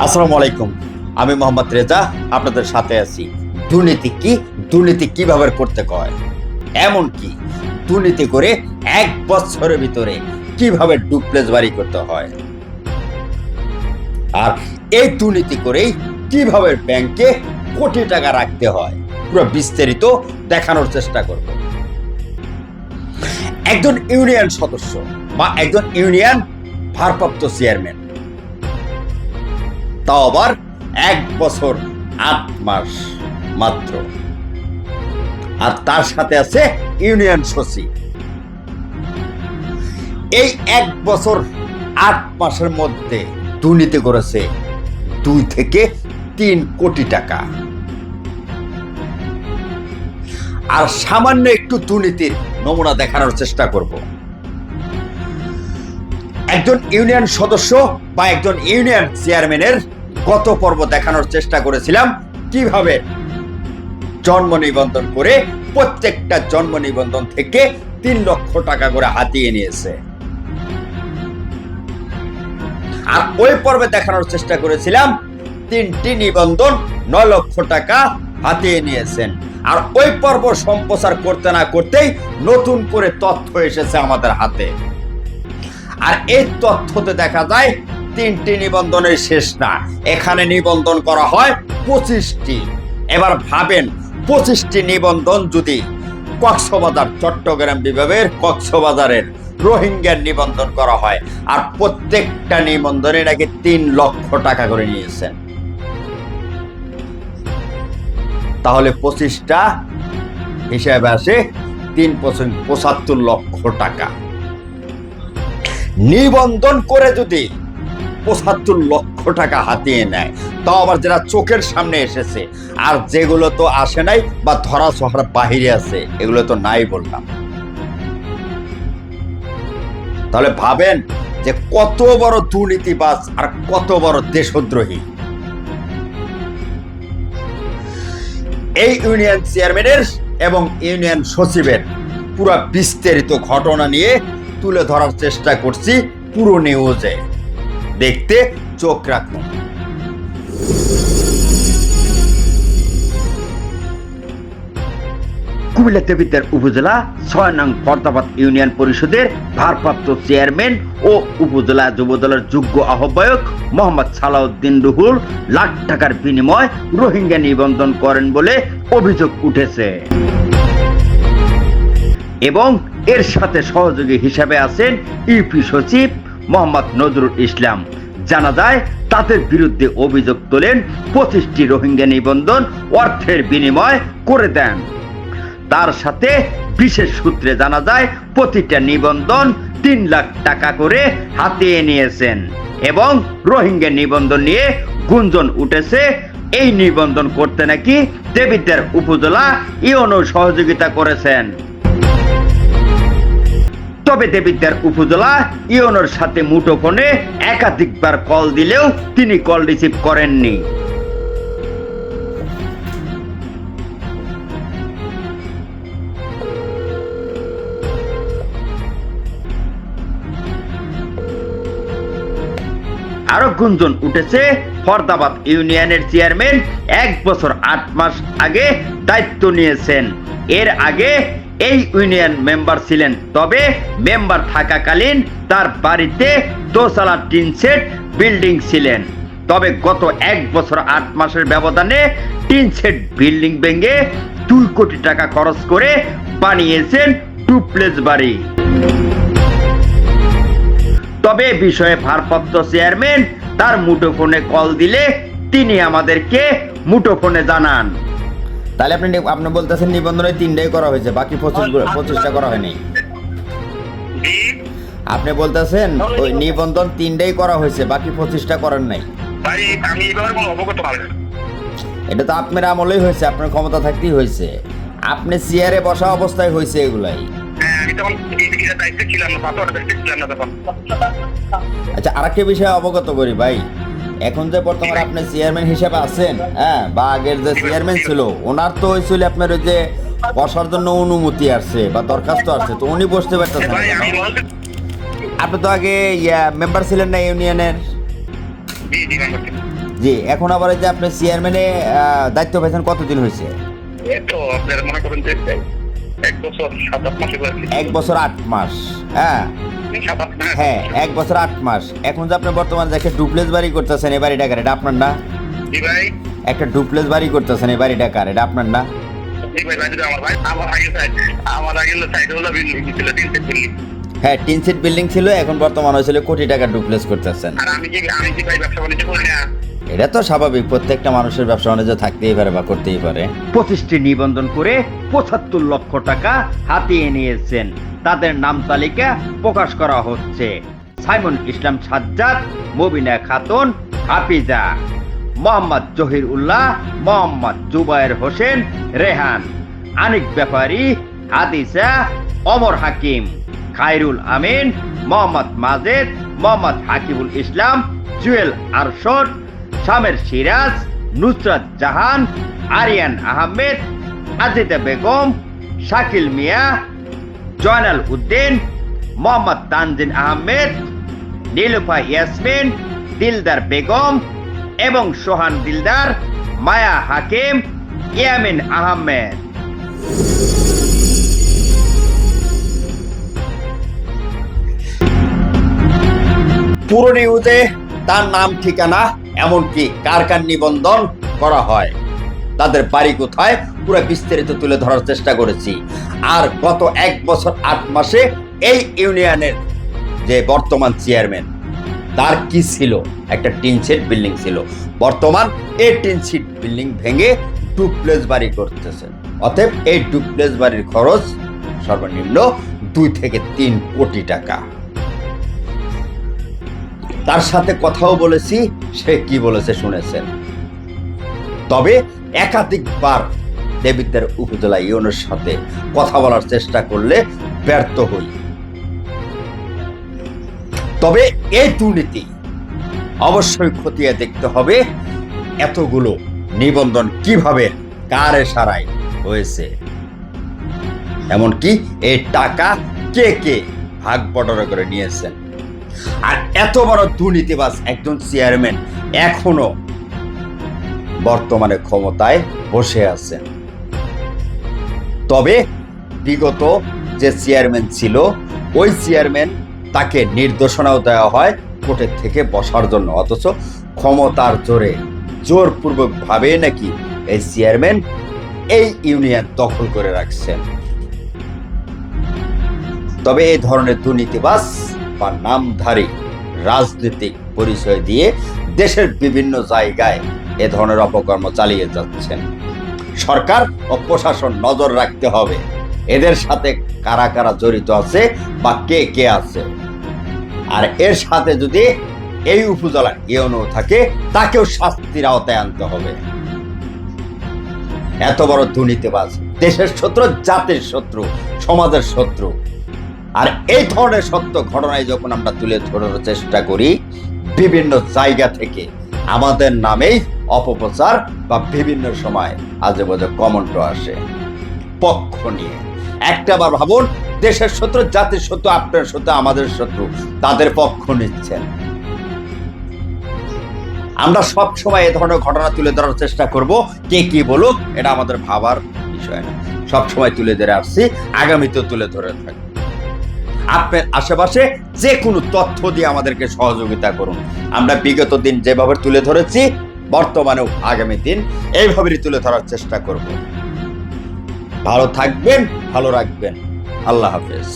আসসালামু আলাইকুম। আমি মোহাম্মদ রেজা আপনাদের সাথে আছি। দুর্নীতি কি, দুর্নীতি কিভাবে করতে হয়, এমনকি দুর্নীতি করে 1 বছরের ভিতরে কিভাবে ডুপ্লেস বাড়ি করতে হয়, আর এই দুর্নীতি করেই কিভাবে ব্যাংকে কোটি টাকা রাখতে হয়, পুরো বিস্তারিত দেখানোর চেষ্টা করব। একজন ইউনিয়ন সদস্য বা একজন ইউনিয়ন ভারপ্রাপ্ত চেয়ারম্যান, তাও আবার 1 বছর 8 মাস মাত্র, আর তার সাথে আছে ইউনিয়ন সচিব। এই 1 বছর 8 মাসের মধ্যে দুর্নীতি করেছে 2 থেকে 3 কোটি টাকা। আর সামান্য একটু দুর্নীতির নমুনা দেখানোর চেষ্টা করব। একজন ইউনিয়ন সদস্য বা একজন ইউনিয়ন চেয়ারম্যানের গত পর্ব দেখানোর চেষ্টা করেছিলাম কিভাবে জন্ম নিবন্ধন করে প্রত্যেকটা জন্ম নিবন্ধন থেকে 3 লক্ষ টাকা করে হাতিয়ে নিয়েছে। আর ওই পর্বে দেখানোর চেষ্টা করেছিলাম 3টি নিবন্ধন 9 লক্ষ টাকা হাতিয়ে নিয়েছেন। আর ওই পর্ব সম্প্রচার করতে না করতেই নতুন করে তথ্য এসেছে আমাদের হাতে। আর এই তথ্যতে দেখা যায় 3টি নিবন্ধনের শেষ না, এখানে নিবন্ধন করা হয় 25টি। এবার ভাবেন 25টি নিবন্ধন যদি কক্সবাজার, চট্টগ্রাম বিভাগের কক্সবাজারের রোহিঙ্গার নিবন্ধন করা হয়, আর প্রত্যেকটা নিবন্ধনে নাকি 3 লক্ষ টাকা করে নিয়েছেন, তাহলে 25টা হিসাবে আসে 3 75 লক্ষ টাকা। নিবন্ধন করে যদি 75 লক্ষ টাকা হাতিয়ে নেয়, তাও আবার যারা চোখের সামনে এসেছে, আর যেগুলো তো আসে নাই বা ধরা ছোঁয়ার বাহিরে আছে, এগুলো তো নাই বললাম। তাহলে ভাবেন যে কত বড় দুর্নীতিবাজ আর কত বড় দেশদ্রোহী। এই ইউনিয়ন চেয়ারম্যানের এবং ইউনিয়ন সচিবের পুরো বিস্তারিত ঘটনা নিয়ে তুলে ধরার চেষ্টা করছি পুরো নিউজে, দেখতে চোখ রাখুন। কুমিল্লা দেবিদ্বার উপজেলা 6 নং ফরদাবাদ ইউনিয়ন পরিষদের ভারপ্রাপ্ত চেয়ারম্যান ও উপজেলা যুবদলের যোগ্য আহ্বায়ক মোহাম্মদ সালাউদ্দিন রুহুল লাখ টাকার বিনিময়ে রোহিঙ্গা নিবন্ধন করেন বলে অভিযোগ উঠেছে এবং এর সাথে সহযোগী হিসেবে আছেন ইউপি সচিব মোহাম্মদ নজরুল ইসলাম। জানা যায় তাদের বিরুদ্ধে অভিযোগ তোলেন 25টি রোহিঙ্গা নিবন্ধন অর্থের বিনিময় করে দেন। তার সাথে বিশেষ সূত্রে জানা যায় প্রতিটা নিবন্ধন 3 লাখ টাকা করে হাতিয়ে নিয়েছেন এবং রোহিঙ্গা নিবন্ধন নিয়ে গুঞ্জন উঠেছে এই নিবন্ধন করতে নাকি দেবিদ্বার উপজেলা ইউনো সহযোগিতা করেছেন। তবে দেবিদ্বার উপজেলা ইউনোর সাথে মুঠোফোনে একাধিকবার কল দিলেও তিনি কল রিসিভ করেননি। আরো গুঞ্জন উঠেছে ফরদাবাদ ইউনিয়নের চেয়ারম্যান 1 বছর 8 মাস আগে দায়িত্ব নিয়েছেন। এর আগে এই ইউনিয়ন মেম্বার ছিলেন, তবে মেম্বার থাকাকালীন তার বাড়িতে দোতলা টিন সেট বিল্ডিং ছিলেন। তবে গত 1 বছর 8 মাসের ব্যবধানে টিন সেট বিল্ডিং ভেঙে 2 কোটি টাকা খরচ করে বানিয়েছেন ডুপ্লেক্স বাড়ি। তবে বিষয়ে ভারপ্রাপ্ত চেয়ারম্যান তার মুঠোফোনে কল দিলে তিনি আমাদেরকে মুঠোফোনে জানান। তাহলে আপনি বলতেছেন নিবন্ধনে 3টাই করা হয়েছে, বাকি 25টা করা হয়নি। আপনি বলতেছেন ওই নিবন্ধন 3টাই করা হয়েছে, বাকি 25টা করেন নাই। এটা তো আপনার আমলেই হয়েছে, আপনার ক্ষমতা থাকতেই হয়েছে, আপনি চেয়ারে বসা অবস্থায় হয়েছে এগুলাই। আচ্ছা, আরেকটা বিষয়ে অবগত করি ভাই, এখন যে বর্তমানে আপনি চেয়ারম্যান হিসেবে আছেন, হ্যাঁ, বা আগের যে চেয়ারম্যান ছিল ওনার তো হয়েছিল আপনার ওই যে বসার জন্য অনুমতি আসছে বা দরখাস্ত আসছে, তো উনি বসতে পারতেছেন। আপনি তো আগে মেম্বার ছিলেন না ইউনিয়নের, জি, এখন আবার এই যে আপনি চেয়ারম্যানে দায়িত্ব পেয়েছেন কতদিন হয়েছে? এই তো আপনার মনে করেন যে 1 বছর 7-8 মাস এবার 1 বছর 8 মাস। হ্যাঁ 7-8 মাস। হ্যাঁ, 1 বছর 8 মাস। এখন যে আপনি বর্তমানে যে একটা ডুপ্লেস বাড়ি করতেছেন, এই বাড়িটা কার? এটা আপনার না? জি ভাই। একটা ডুপ্লেস বাড়ি করতেছেন, এই বাড়িটা কার? এটা আপনার না? জি ভাই, বাড়িটা আমার ভাই। আমার আগে সাইড হলো বিল্ডিং ছিল, 3 সেট বিল্ডিং। হ্যাঁ, 3 সেট বিল্ডিং ছিল, এখন বর্তমানে হয়েছিল কোটি টাকা ডুপ্লেস করতেছেন। আর আমি কি ভাই ব্যবসা বাণিজ্য করি না। এটা তো স্বাভাবিক, প্রত্যেকটা মানুষের ব্যবসা বাণিজ্য থাকতেই পারে বা করতেই পারে। 25টি নিবন্ধন করে 75 লক্ষ টাকা হাতিয়ে নিয়েছেন। তাদের নাম তালিকা প্রকাশ করা হচ্ছে: সাইমন ইসলাম সাজ্জাদ, মুবিনা খাতুন, হাফিজা, মোহাম্মদ জহির উল্লাহ, মোহাম্মদ জুবায়ের হোসেন, রেহান, আনিক ব্যাপারী, হাদিসা, ওমর হাকিম, খায়রুল আমিন, মোহাম্মদ মাজেদ, মোহাম্মদ হাকিবুল ইসলাম, জুয়েল আরশদ, শামের সিরাজ, নুসরাত জাহান, আরিয়ান আহমেদ, আজিদা বেগম, শাকিল মিয়া, জয়নাল উদ্দিন, মোহাম্মদ তানজিন আহমেদ, নীলুফা ইয়াসমিন, দিলদার বেগম এবং সোহান দিলদার, মায়া হাকিম, ইয়ামিন আহমেদ। পুরো নিউজে তার নাম, ঠিকানা, এমনকি কার কার নিবন্ধন করা হয়, তাদের বাড়ি কোথায়, পুরো বিস্তারিত তুলে ধরার চেষ্টা করেছি। আর গত 1 বছর 8 মাসে এই ইউনিয়নের যে বর্তমান চেয়ারম্যান, তার কি ছিল? একটা টিন শেড বিল্ডিং ছিল, বর্তমান এই টিন শেড বিল্ডিং ভেঙে ডুপ্লেক্স বাড়ি করতেছেন। অতএব এই ডুপ্লেক্স বাড়ির খরচ সর্বনিম্ন 2 থেকে 3 কোটি টাকা। তার সাথে কথাও বলেছি, সে কি বলেছে শুনেছেন। তবে একাধিকবার দেবিদ্বার উপজেলা ইউনিয়নের সাথে কথা বলার চেষ্টা করলে ব্যর্থ হই। তবে এই দুর্নীতি অবশ্যই খতিয়ে দেখতে হবে, এতগুলো নিবন্ধন কিভাবে কার ইশারায় হয়েছে, এমনকি এই টাকা কে কে ভাগ বটরা করে নিয়েছেন। আর এত বড় দুর্নীতিবাজ একজন চেয়ারম্যান এখনো বর্তমানে ক্ষমতায় বসে আছেন। তবে বিগত যে চেয়ারম্যান ছিল, ওই চেয়ারম্যান তাকে নির্দেশনাও দেওয়া হয় কোর্টের থেকে বসার জন্য, অথচ ক্ষমতার জোরে জোরপূর্বক ভাবে নাকি এই চেয়ারম্যান এই ইউনিয়ন দখল করে রাখছেন। তবে এই ধরনের দুর্নীতিবাজ বা নামধারী রাজনৈতিক পরিচয় দিয়ে দেশের বিভিন্ন জায়গায় এ ধরনের অপকর্ম চালিয়ে যাচ্ছেন। সরকার ও প্রশাসন নজর রাখতে হবে এদের সাথে কারা কারা জড়িত আছে বা কে কে আছে। আর এর সাথে যদি এই উপজেলা ইউনিয়ন থাকে, তাকেও শাস্তির আওতায় আনতে হবে। এত বড় দুর্নীতিবাজ দেশের শত্রু, জাতির শত্রু, সমাজের শত্রু। আর এই ধরনের সত্য ঘটনায় যখন আমরা তুলে ধরার চেষ্টা করি, বিভিন্ন জায়গা থেকে আমাদের নামেই অপপ্রচার বা বিভিন্ন সময় আজে বাজে কমেন্টও আসে পক্ষ নিয়ে। একটাবার ভাবুন, দেশের শত্রু, জাতির শত্রু, আপনার শত্রু, আমাদের শত্রু, তাদের পক্ষ নিচ্ছেন। আমরা সব সময় এ ধরনের ঘটনা তুলে ধরার চেষ্টা করব, কে কি বলুক এটা আমাদের ভাবার বিষয় না। সব সময় তুলে ধরে আসছি, আগামীতেও তুলে ধরে থাকবে। আপনার আশেপাশে যে কোনো তথ্য দিয়ে আমাদেরকে সহযোগিতা করুন। আমরা বিগত দিন যেভাবে তুলে ধরেছি, বর্তমানেও আগামী দিন এইভাবেই তুলে ধরার চেষ্টা করব। ভালো থাকবেন, ভালো রাখবেন। আল্লাহ হাফেজ।